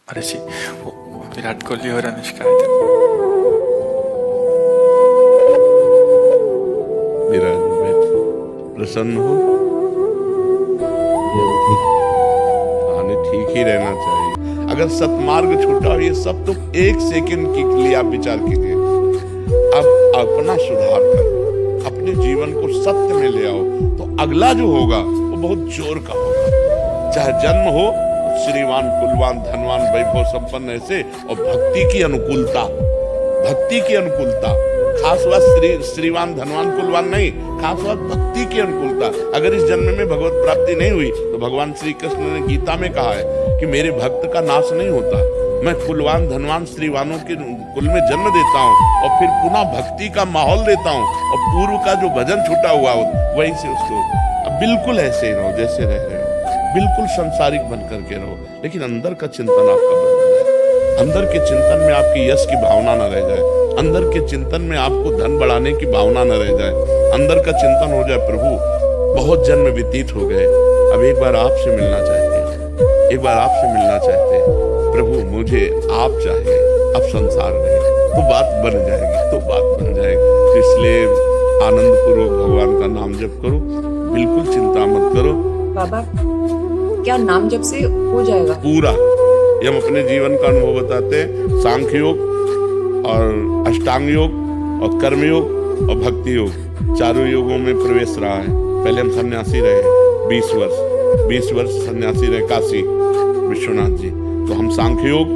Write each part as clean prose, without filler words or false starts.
अरे जी, वो विराट कोहली और अनुष्का है। विराज में प्रसन्न हो। आने ठीक ही रहना चाहिए। अगर सतमार्ग छूटा हो, ये सब तो एक सेकंड के लिए आप विचार कीजिए। अब अपना सुधार करो, अपने जीवन को सत्य में ले आओ, तो अगला जो होगा वो बहुत जोर का होगा। चाहे जन्म हो श्रीवान कुलवान धनवान वैभव संपन्न ऐसे, और भक्ति की अनुकूलता, भक्ति की अनुकूलता, खास बात श्रीवान धनवान कुलवान नहीं, खास बात भक्ति की अनुकूलता। अगर इस जन्म में भगवत प्राप्ति नहीं हुई तो भगवान श्री कृष्ण ने गीता में कहा है कि मेरे भक्त का नाश नहीं होता, मैं कुलवान धनवान श्रीवानों के कुल में जन्म देता हूँ और फिर पुनः भक्ति का माहौल देता हूँ, और पूर्व का जो भजन छूटा हुआ हो वहीं से उसको। अब बिल्कुल ऐसे ही रहो जैसे रह रहे हो, बिल्कुल संसारिक बन करके रहो, लेकिन अंदर का चिंतन आपका बदल जाए। अंदर के चिंतन में आपकी यश की भावना न रह जाए, अंदर के चिंतन में आपको धन बढ़ाने की भावना न रह जाए, अंदर का चिंतन हो जाए प्रभु बहुत जन्म व्यतीत हो गए, अब एक बार आपसे मिलना चाहते हैं, एक बार आपसे मिलना चाहते हैं प्रभु, मुझे आप चाहिए, अब संसार नहीं। तो बात बन जाएगी, तो बात बन जाएगी। तो इसलिए आनंद पूर्वक भगवान का नाम जप करो, बिल्कुल चिंता मत करो। बाबा, क्या नाम जप से हो जाएगा पूरा? ये हम अपने जीवन का अनुभव बताते हैं। सांख्य योग और अष्टांग योग और कर्म योग और भक्ति योग, चारों योगों में प्रवेश रहा है। पहले हम सन्यासी रहे 20 वर्ष सन्यासी रहे काशी विश्वनाथ जी। तो हम सांख्य योग,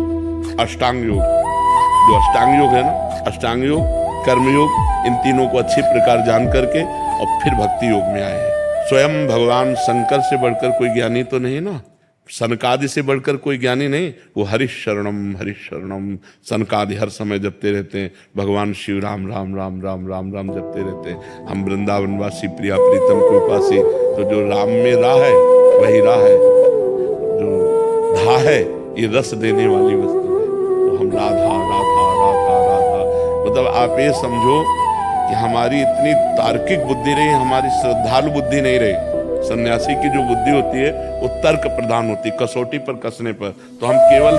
अष्टांग योग, जो अष्टांग योग है ना, अष्टांग योग, कर्म योग, इन तीनों को अच्छी प्रकार जान करके और फिर भक्ति योग में आए हैं। स्वयं भगवान शंकर से बढ़कर कोई ज्ञानी तो नहीं ना, सनकादि से बढ़कर कोई ज्ञानी नहीं। वो हरिशरणम सनकादि हर समय जपते रहते हैं, भगवान शिव राम राम राम राम राम राम जपते रहते हैं। हम वृंदावनवासी प्रिया प्रीतम के उपासी, तो जो राम में राह है वही राह है, जो धा है ये रस देने वाली वस्तु है। तो हम राधा राधा राधा राधा, मतलब आप ये समझो कि हमारी इतनी तार्किक बुद्धि नहीं, हमारी श्रद्धालु बुद्धि नहीं रही। सन्यासी की जो बुद्धि होती है वो तर्क प्रधान होती है, कसौटी पर कसने पर। तो हम केवल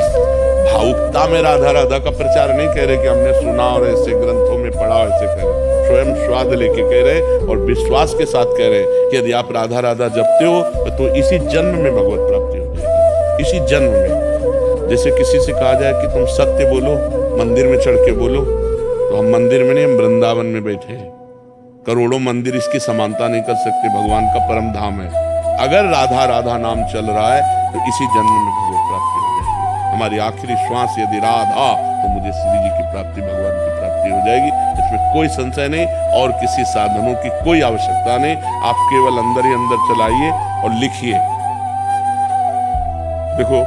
भावुकता में राधा राधा का प्रचार नहीं कह रहे कि हमने सुना और ऐसे ग्रंथों में पढ़ा, ऐसे कह रहे, स्वयं स्वाद लेके कह रहे और विश्वास के साथ कह रहे कि यदि आप राधा राधा जपते हो तो इसी जन्म में भगवत प्राप्ति हो जाएगी, इसी जन्म में। जैसे किसी से कहा जाए कि तुम सत्य बोलो, मंदिर में चढ़ के बोलो, तो हम मंदिर में नहीं, हम वृंदावन में बैठे हैं। करोड़ों मंदिर इसकी समानता नहीं कर सकते, भगवान का परम धाम है। अगर राधा राधा नाम चल रहा है तो इसी जन्म में भगवत प्राप्ति हो जाएगी। हमारी आखिरी श्वास यदि राधा, तो मुझे श्री जी की प्राप्ति, भगवान की प्राप्ति हो जाएगी। इसमें कोई संशय नहीं और किसी साधनों की कोई आवश्यकता नहीं। आप केवल अंदर ही अंदर चलाइए और लिखिए। देखो,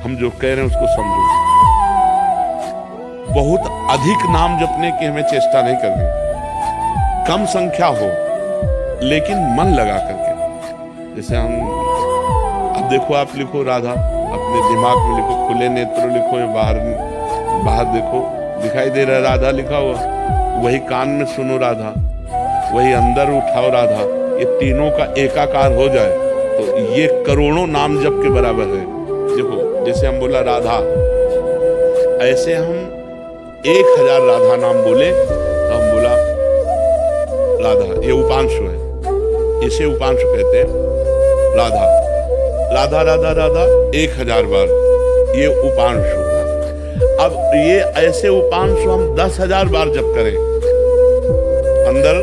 हम जो कह रहे हैं उसको समझो। बहुत अधिक नाम जपने की हमें चेष्टा नहीं करनी, कम संख्या हो लेकिन मन लगा करके। जैसे हम, अब देखो, आप लिखो राधा, अपने दिमाग में लिखो, खुले नेत्र लिखो, या बाहर देखो, दिखाई दे रहा है राधा लिखा हुआ, वही कान में सुनो राधा, वही अंदर उठाओ राधा, ये तीनों का एकाकार हो जाए तो ये करोड़ों नाम जप के बराबर है। देखो, जैसे हम बोला राधा, ऐसे हम 1000 राधा नाम बोले तो हम बोला राधा, ये उपांशु है, इसे उपांशु कहते हैं। राधा राधा राधा राधा 1000 बार, ये उपांशु। अब ये ऐसे उपांशु हम 10,000 बार जप करें, अंदर